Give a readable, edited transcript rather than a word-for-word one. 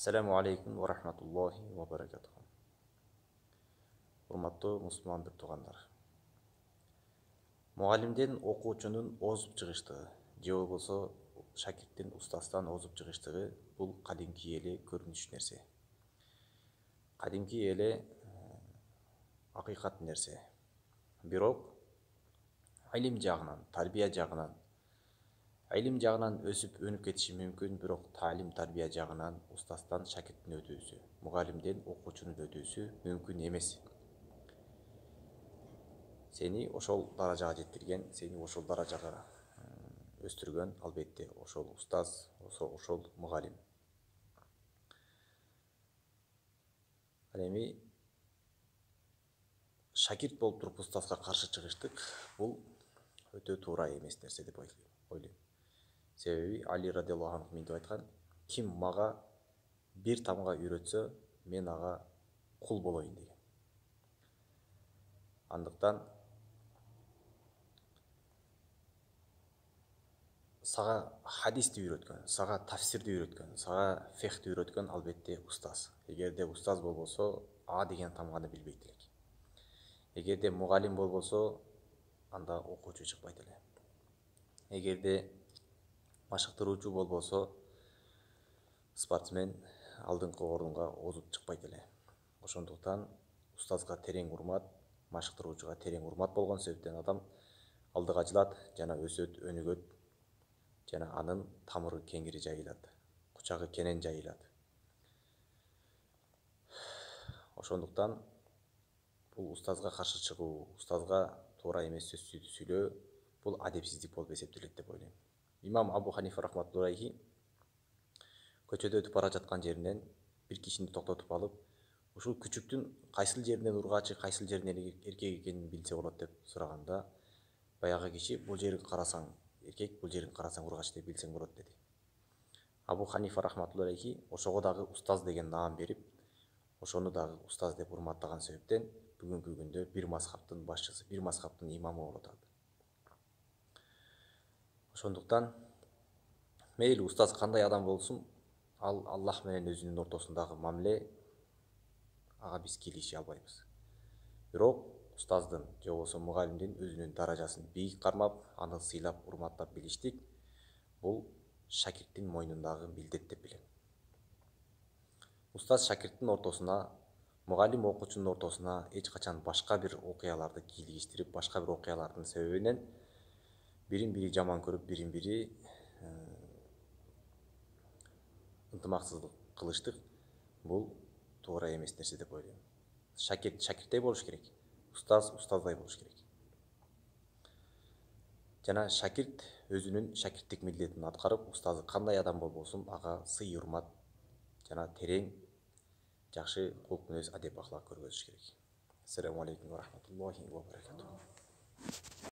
Assalamu alaikum wa rahmatullahi wa barakatuh. Урматтуу мусулман бир туугандар. Мугалимден окуучунун озуп чыгыштыгы же болбосо шакирттин устаздан озуп чыгыштыгы бул кадимки эле көрүнүш нерсе. Кадимки эле акыйкат нерсе. Бирок илим жагынан, тарбия жагынан, илим жагынан өсүп өнүп кетиши мүмкүн, бирок таалим тарбия жагынан устаздан шакирттин өтүүсү, мугалимден окуучунун өтүүсү мүмкүн эмес. Сени ошол даражага жеткирген, сени ошол даражага өстүргөн албетте ошол устаз, ошол мугалим. Ал эми шакирт болуп туруп устазга каршы чыгыштык бул өтө туура эмес нерсе деп ойлойм. Себеби Али радиаллаху анху мынтип айткан: ким мага бир тамга үйрөтсө, мен ага кул болоюн деген. Андыктан сага хадисти үйрөткөн, сага тафсирди үйрөткөн, сага фехти үйрөткөн албетте устаз. Эгерде устаз болбосо, А деген тамганы билбейт элек. Эгерде мугалим болбосо, анда окуучу чыкпайт эле. Эгерде машыктыруучу болбосо, спортсмен алдыңкы орунга озуп чыкпайт эле. Ошондуктан устазга терең урмат, машыктыруучуга терең урмат болгон себептен адам алдыга жылат жана өсөт, өнүгөт, жана анын тамыры кеңири жайылат, кучагы кенен жайылат. Ошондуктан бул устазга каршы чыгуу, устазга туура эмес сөз сүйлөө бул адепсиздик болуп эсептелет деп ойлойм. Имам Абу Ханифа рахматуллахи көчөдө өтүп бара жаткан жеринен бир кишини токтотуп алып, ушул күчүктүн кайсыл жеринен ургачы, кайсыл жеринен эркек экенин билсе болот деп сураганда, баягы киши бул жерин карасаң эркек, бул жерин карасаң ургач деп билсең болот деди. Абу Ханифа рахматуллахи ошого дагы устаз деген наам берип, ошону дагы устаз деп урматтаган себептен бүгүнкү күндө бир мазхабтын башчысы, бир мазхабтын имамы болуп атат. Ошондуктан мейли устаз кандай адам болсун, ал Аллах менен өзүнүн ортосундагы мамиле, ага биз кийлеши албайбыз. Бирок устаздын же болбосо мугалимдин өзүнүн даражасын бийик кармап, аны сыйлап, урматтап билиштик бул шакирттин мойнундагы милдет деп билем. Устаз шакирттин ортосуна, мугалим окуучунун ортосуна эч качан башка бир окуяларды кийлигиштирип, башка бир окуялардын себебинен бирин-бири жаман көрүп, бирин-бири ынтымаксыздык кылыштык бул туура эмес нерсе деп ойлойм. Шакирт шакирттей болуш керек, устаз устаздай болуш керек. Жана шакирт өзүнүн шакирттик милдетин аткарып, устазы кандай адам болбосун, ага сый урмат жана терең жакшы кулк мүнөз, адеп ахлак көргөзүш керек. Ассаламу алейкум ва рахматуллахи ва баракатуху.